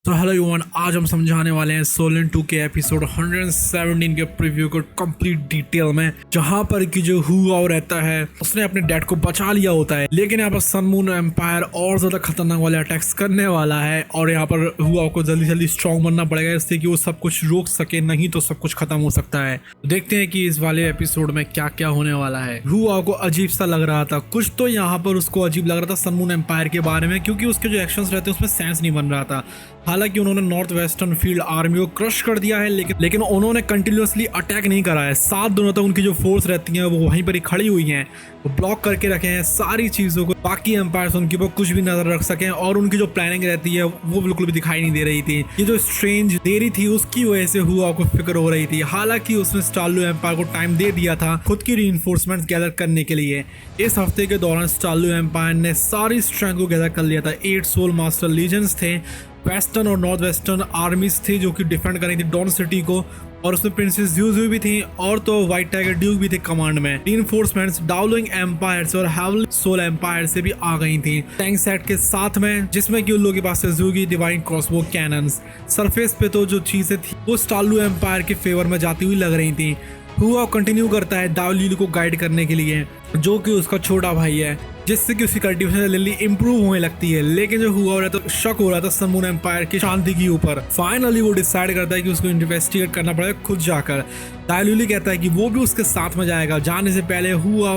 तो hello everyone, आज हम समझाने वाले हैं सोलन 2 के एपिसोड 117 के प्रीव्यू को कंप्लीट डिटेल में। जहां पर कि जो हुआओ रहता है उसने अपने डैड को बचा लिया होता है, लेकिन यहाँ पर सन मून एम्पायर और ज्यादा खतरनाक वाले अटैक्स करने वाला है और यहाँ पर हुआओ को जल्दी जल्दी स्ट्रॉन्ग बनना पड़ेगा इससे कि वो सब कुछ रोक सके, नहीं तो सब कुछ खत्म हो सकता है। देखते हैं कि इस वाले एपिसोड में क्या क्या होने वाला है। हुआओ को अजीब सा लग रहा था, कुछ तो यहाँ पर उसको अजीब लग रहा था सन मून एम्पायर के बारे में, क्योंकि उसके जो एक्शंस रहते हैं उसमें सेंस नहीं बन रहा था। हालांकि उन्होंने नॉर्थ वेस्टर्न फील्ड आर्मी को क्रश कर दिया है, लेकिन उन्होंने कंटिन्यूअसली अटैक नहीं करा है। 7 दिनों तक उनकी जो फोर्स रहती है वो वहीं पर ही खड़ी हुई हैं, वो ब्लॉक करके रखे हैं सारी चीज़ों को, बाकी एम्पायर्स उनके ऊपर कुछ भी नजर रख सकें। और उनकी जो प्लानिंग रहती है वो बिल्कुल भी दिखाई नहीं दे रही थी। ये जो स्ट्रेंज देरी थी उसकी वजह से हुआ को फिक्र हो रही थी। हालांकि उसने स्टार्लू एम्पायर को टाइम दे दिया था खुद की रीइंफोर्समेंट्स गैदर करने के लिए। इस हफ्ते के दौरान स्टार्लू एम्पायर ने सारी स्ट्रेंथ को गैदर कर लिया था। 8 सोल मास्टर लीजेंड्स थे, वेस्टर्न और नॉर्थ वेस्टर्न आर्मीज थी जो कि डिफेंड कर रही थी डॉन सिटी को, और उसमें प्रिंसेस यूजू भी थी और तो व्हाइट टाइगर ड्यूक भी थे कमांड में। रीइंफोर्समेंट्स डाउलिंग एम्पायर से और हेवल सोल एम्पायर से भी आ गई थी टैंक सेट के साथ में, जिसमें कि उन लोगों के पास Suzuki divine crossbow cannons. Surface पे तो जो चीजें थी वो स्टार्लू एम्पायर के फेवर में जाती हुई लग रही थी। हुआ कंटिन्यू करता है दावलीलू को गाइड करने के लिए, जो कि उसका छोटा भाई है, जिससे कि उसकी कल्टीवेशन जल्दी इंप्रूव होने लगती है। लेकिन जो हुआ हो रहा था शक हो रहा था सन मून एम्पायर की शांति के ऊपर। फाइनली वो डिसाइड करता है कि उसको इन्वेस्टिगेट करना पड़ेगा खुद जाकर। दावलीलू कहता है कि वो भी उसके साथ में जाएगा। जाने से पहले हुआ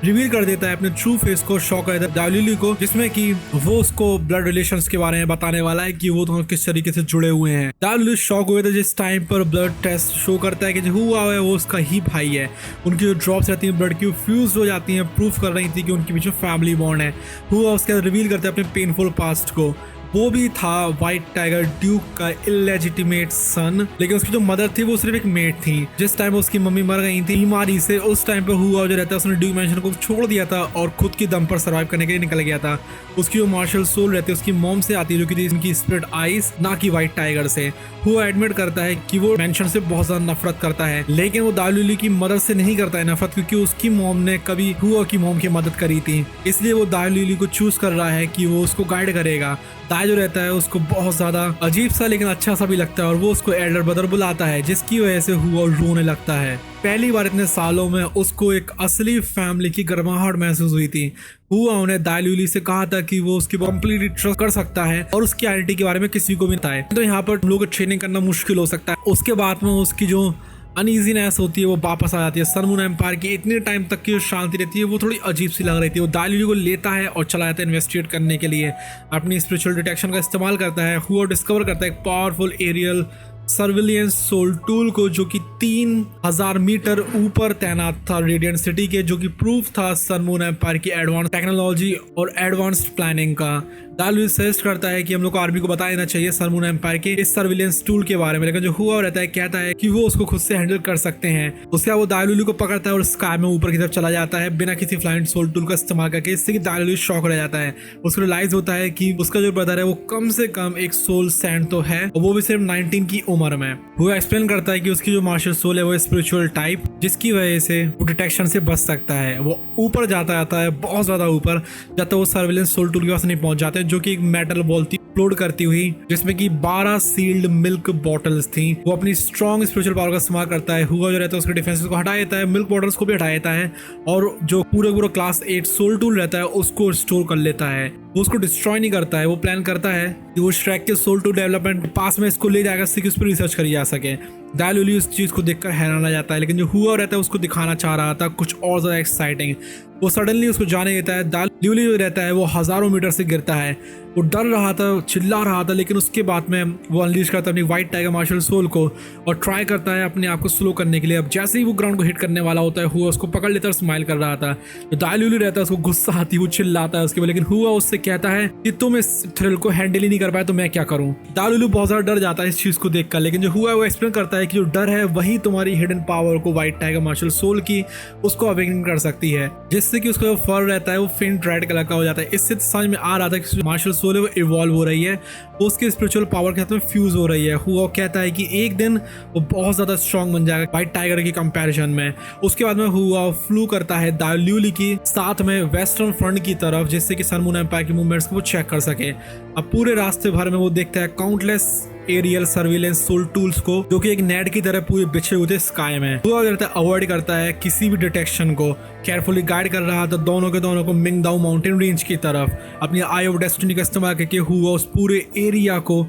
रिवील कर देता है अपने ट्रू फेस को, शॉक कर देता है दावलीलू को, जिसमें कि वो उसको ब्लड रिलेशंस के बारे में बताने वाला है कि वो दोनों किस तरीके से जुड़े हुए हैं। दावलीलू शॉक हुए थे जिस टाइम पर ब्लड टेस्ट शो करता है कि जो हुआ है वो उसका ही भाई है। उनकी जो ड्रॉप्स रहती हैं ब्लड की फ्यूज हो जाती हैं, प्रूफ कर रही थी कि उनके पीछे फैमिली बॉन्ड है। हुआ उसके बाद रिवील करते हैं अपने पेनफुल पास्ट को। वो भी था व्हाइट टाइगर ड्यूक का इलेजिटिमेट सन, लेकिन उसकी जो मदर थी वो सिर्फ एक मेड थी। जिस टाइम उसकी मम्मी मर गई थी बीमारी से, उस टाइम पर हुआ जो रहता है उसने ड्यूक मैंशन को छोड़ दिया था और खुद की दम पर सर्वाइव करने के लिए निकल गया था। उसकी जो मार्शल सोल रहती है उसकी मॉम से आती है, जो कि थी इनकी स्पिरिट आइज, ना कि व्हाइट टाइगर से। हुआ एडमिट करता है कि वो मैंशन से बहुत ज्यादा नफरत करता है, लेकिन वो दावलीलू की मदर से नहीं करता है नफरत, क्योंकि उसकी मॉम ने कभी हुआ की मॉम की मदद करी थी। इसलिए वो दावलीलू को चूज कर रहा है कि वो उसको गाइड करेगा। दाई जो रहता है उसको बहुत ज्यादा अजीब सा लेकिन अच्छा सा भी लगता है और वो उसको एल्डर ब्रदर बुलाता है, जिसकी वजह से हुआ रोने लगता है। पहली बार इतने सालों में उसको एक असली फैमिली की गर्माहट महसूस हुई थी। हुआ उन्हें दावलीलू से कहा था कि वो उसकी कंप्लीटली ट्रस्ट कर सकता है और उसकी आइडेंटिटी के बारे में किसी को भी बताए, तो यहाँ पर लोगों को ट्रेनिंग करना मुश्किल हो सकता है। उसके बाद में उसकी जो अनईजीनेस होती है वो वापस आ जाती है। सन मून एम्पायर की इतने टाइम तक की जो शांति रहती है वो थोड़ी अजीब सी लग रही थी। वो दावलीलू को लेता है और चला जाता है इन्वेस्टिगेट करने के लिए, अपनी स्पिरिचुअल डिटेक्शन का इस्तेमाल करता है। हुआ डिस्कवर करता है एक powerful aerial surveillance soul tool को, जो कि 3000 मीटर ऊपर तैनात था रेडियंट सिटी के, जो कि प्रूफ था सन मून एम्पायर की एडवांस टेक्नोलॉजी और एडवांस्ड प्लानिंग का। दावलीलू सजेस्ट करता है कि हम लोग को आर्मी को बता देना चाहिए सन मून एम्पायर के इस सर्विलेंस टूल के बारे में, लेकिन जो हुआ रहता है कहता है कि वो उसको खुद से हैंडल कर सकते हैं। उसके बाद वो दावलीलू को पकड़ता है और स्काई में ऊपर की तरफ चला जाता है बिना किसी फ्लाइंग सोल टूल का इस्तेमाल करके, इससे कि दावलीलू शॉक रह जाता है। उसको रियलाइज होता है कि उसका जो ब्रदर है वो कम से कम एक सोल सैंड तो है, और वो भी सिर्फ 19 की उम्र में। वो एक्सप्लेन करता है कि उसकी जो मार्शल सोल है वो स्पिरिचुअल टाइप, जिसकी वजह से वो डिटेक्शन से बच सकता है। वो ऊपर जाता है बहुत ज्यादा ऊपर, जब तक वो सर्विलेंस सोल टूल के पास नहीं पहुंच जाते, जो कि एक मेटल बॉल थी एक्सप्लोड करती हुई, जिसमें कि 12 सील्ड मिल्क बॉटल्स थी। वो अपनी स्ट्रॉन्ग स्पिरिचुअल पावर का इस्तेमाल करता है। हुआ जो रहता है उसके डिफेंसेस को हटा देता है, मिल्क बॉटल्स को भी हटा देता है, और जो पूरा क्लास 8 सोल टूल रहता है उसको स्टोर कर लेता है। वो उसको डिस्ट्रॉय नहीं करता है, वो प्लान करता है कि वो श्रैक के सोल टूल डेवलपमेंट पास में इसको ले जाएगा, इससे कि उस पर रिसर्च करी जा सके। दावलीलू उस चीज को देखकर हैरान आ जाता है, लेकिन जो हुआ रहता है उसको दिखाना चाह रहा था कुछ और ज्यादा एक्साइटिंग। वो सडनली उसको जाने देता है। दावलीलू जो रहता है वो हजारों मीटर से गिरता है। वो डर रहा था, चिल्ला रहा था, लेकिन उसके बाद में वो अनलीश करता है अपनी व्हाइट टाइगर मार्शल सोल को और ट्राई करता है अपने आप को स्लो करने के लिए। अब जैसे ही वो ग्राउंड को हिट करने वाला होता है, हुआ उसको पकड़ लेता है और स्माइल कर रहा था। जो दावलीलू रहता है उसको गुस्सा आती है, वो चिल्लाता है उसके बाद, लेकिन हुआ उससे कहता है कि तुम इस थ्रिल को हैंडल ही नहीं कर पाए तो मैं क्या करूं। दावलीलू बहुत ज्यादा डर जाता है इस चीज को देखकर, लेकिन जो हुआ वो एक्सप्लेन करता है कि जो डर है वही तुम्हारी हिडन पावर को, व्हाइट टाइगर मार्शल सोल की, उसको अवेकन कर सकती है, जिससे कि उसका जो फर रहता है वो फेंट रेड कलर का हो जाता है। इससे समझ में आ रहा था कि मार्शल सोल है वो इवॉल्व हो रही है, वो उसके स्पिरिचुअल पावर के साथ में फ्यूज हो रही है। हुआ कहता है कि एक दिन वो बहुत ज़्यादा स्ट्रॉन्ग बन जाएगा व्हाइट टाइगर के कंपैरिजन में। उसके बाद में हुआ फ्लू करता है दाल्यूली की साथ में वेस्टर्न फ्रंट की तरफ, जिससे कि सन मून एम्पायर की मूवमेंट्स को वो चेक कर सके। अब पूरे रास्ते भर में वो देखता है countless aerial surveillance soul tools को, जो कि एक नेट की तरह पूरे बिछे हुए थे स्काई में। हुआ अवॉइड करता है किसी भी डिटेक्शन को, केयरफुली गाइड कर रहा था दोनों के दोनों को मिंगदाओ माउंटेन रेंज की तरफ। अपनी आई ऑफ डेस्टिनी का इस्तेमाल करके हुआ उस पूरे एरिया को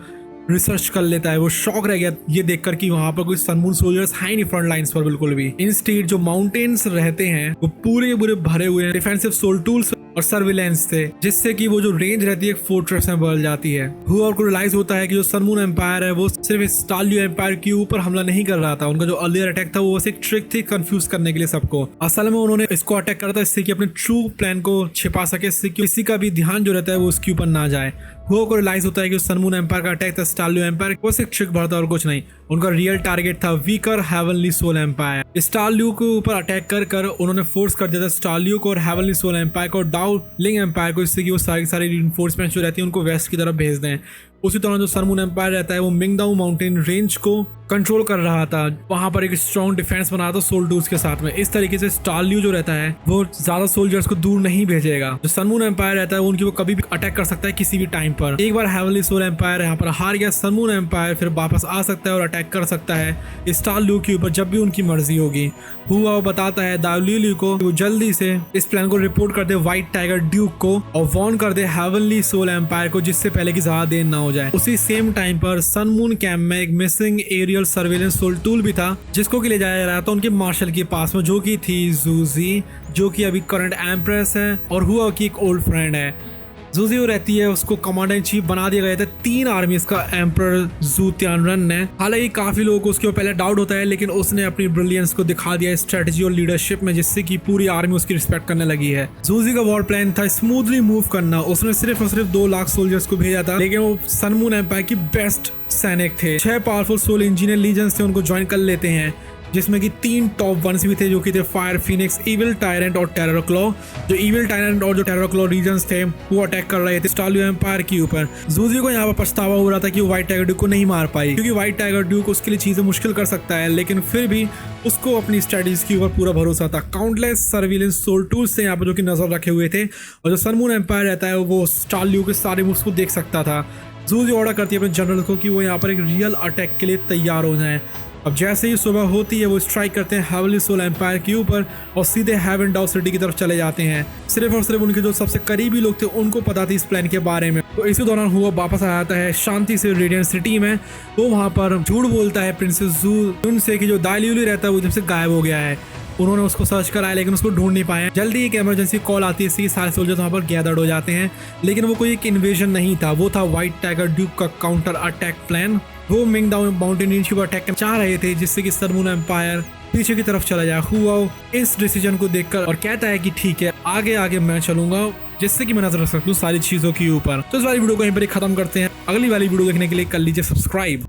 रिसर्च कर लेता है। वो शॉक रह गया ये देखकर कि वहां पर कोई सन मून सोल्जर्स है नहीं फ्रंट लाइंस पर बिल्कुल भी। इंस्टेड जो माउंटेन्स रहते हैं वो पूरे भरे हुए हैं डिफेंसिव सोल टूल्स और सर्विलेंस से, जिससे कि वो जो रेंज रहती है एक फोर्ट्रेस में बदल जाती है। हुआ को रियलाइज होता है कि जो सन मून एम्पायर है वो सिर्फ स्टारल्यू एम्पायर के ऊपर हमला नहीं कर रहा था। उनका जो अर्लियर अटैक था वो बस एक ट्रिक थी कंफ्यूज करने के लिए सबको। असल में उन्होंने इसको अटैक करा था इससे कि अपने ट्रू प्लान को छिपा सके, इससे कि किसी का भी ध्यान जो रहता है वो उसके ऊपर ना जाए। हुआ को रियलाइज होता है कि सन मून एम्पायर का अटैक था स्टारल्यू एम्पायर, वो सिर्फ ट्रिक भरता और कुछ नहीं। उनका रियल टारगेट था वीकर हेवनली सोल एम्पायर। स्टारल्यू के ऊपर अटैक कर उन्होंने फोर्स कर दिया था स्टारल्यू को और हेवनली सोल एम्पायर को और डाउ लिंग एम्पायर को, इससे कि वो सारी रिइंफोर्समेंट जो रहती है उनको वेस्ट की तरफ भेज दें। उसी तरह जो सन मून एम्पायर रहता है वो मिंगदाओ माउंटेन रेंज को कंट्रोल कर रहा था, वहां पर एक स्ट्रॉन्ग डिफेंस बना था सोल टूल्स के साथ में। इस तरीके से स्टारल्यू जो रहता है वो ज्यादा सोल्जर्स को दूर नहीं भेजेगा। जो सन मून एम्पायर रहता है उनकी वो कभी भी अटैक कर सकता है किसी भी टाइम पर। एक बार हेवनली सोल एम्पायर यहाँ पर हार गया, सन मून एम्पायर फिर वापस आ सकता है और अटैक कर सकता है स्टारल्यू के ऊपर जब भी उनकी मर्जी होगी। हुआ वो बताता है दाल्यूली को वो जल्दी से इस प्लान को रिपोर्ट कर दे व्हाइट टाइगर ड्यूक को और वॉर्न कर दे हेवनली सोल एम्पायर को, जिससे पहले की ज्यादा देर ना हो जाए। उसी सेम टाइम पर सन मून कैंप में एक missing aerial surveillance soul tool भी था, जिसको कि ले जाया जा रहा था उनके मार्शल के पास में, जो कि थी जूजी, जो कि अभी करंट एम्प्रेस है और हुआ की एक ओल्ड फ्रेंड है। जूजी वो रहती है, उसको कमांडर इन चीफ बना दिया गया था 3 आर्मीज का एम्परर जू तियानरन ने। हालांकि काफी लोगों को उसके ऊपर पहले डाउट होता है, लेकिन उसने अपनी ब्रिलियंस को दिखा दिया स्ट्रेटजी और लीडरशिप में, जिससे कि पूरी आर्मी उसकी रिस्पेक्ट करने लगी है। जूजी का वॉर प्लान था स्मूथली मूव करना। उसने सिर्फ और सिर्फ 2 लाख सोल्जर्स को भेजा था, लेकिन वो सन मून एम्पायर की बेस्ट सैनिक थे। 6 पावरफुल सोल इंजीनियर लीजन्स थे, उनको ज्वाइन कर लेते हैं, जिसमें कि 3 टॉप वंस भी थे, जो कि थे फायर फिनिक्स, इविल टायरेंट और टेरर क्लॉ। जो इविल टायरेंट और जो टेरर क्लॉ रीजन्स थे वो अटैक कर रहे थे स्टारल्यू एम्पायर के ऊपर। जूजी को यहाँ पर पछतावा हो रहा था कि वो व्हाइट टाइगर ड्यूक को नहीं मार पाई, क्योंकि व्हाइट टाइगर ड्यूक उसके लिए चीजें मुश्किल कर सकता है, लेकिन फिर भी उसको अपनी स्ट्रेटजीज के ऊपर पूरा भरोसा था। काउंटलेस सर्विलेंस सोल टूल्स थे यहाँ पर जो कि नजर रखे हुए थे, और जो सन मून एम्पायर रहता है वो स्टारल्यू के सारे मूव्स को देख सकता था। जूजी ऑर्डर करती है अपने जनरल को कि वो यहाँ पर एक रियल अटैक के लिए तैयार हो जाएं। अब जैसे ही सुबह होती है वो स्ट्राइक करते हैं हेवनली सोल एम्पायर के ऊपर और सीधे हेवन डाउ सिटी की तरफ चले जाते हैं। सिर्फ और सिर्फ उनके जो सबसे करीबी लोग थे उनको पता थी इस प्लान के बारे में। तो इसी दौरान हुआ वापस आ जाता है शांति से रेडियंट सिटी में। वो वहां पर झूठ बोलता है प्रिंसेस जू उनसे कि जो दाल्यूली रहता है वो जब से गायब हो गया है। उन्होंने उसको सर्च कराया लेकिन उसको ढूंढ नहीं पाया। जल्दी एक इमरजेंसी कॉल आती है, इससे सारे सोल्जर्स वहां पर गैदर्ड हो जाते हैं, लेकिन वो कोई एक इन्वेजन नहीं था, वो था व्हाइट टाइगर ड्यूक का काउंटर अटैक प्लान। वो मिंगदाओ माउंटेन रेंज पर अटैक चाह रहे थे, जिससे कि सन मून एम्पायर पीछे की तरफ चला जाए। हुआ इस डिसीजन को देखकर और कहता है कि ठीक है, आगे आगे मैं चलूंगा, जिससे कि मैं नजर रख सकूं सारी चीजों के ऊपर। तो इस वाली वीडियो को यहीं पर खत्म करते हैं। अगली वाली वीडियो देखने के लिए कर लीजिए सब्सक्राइब।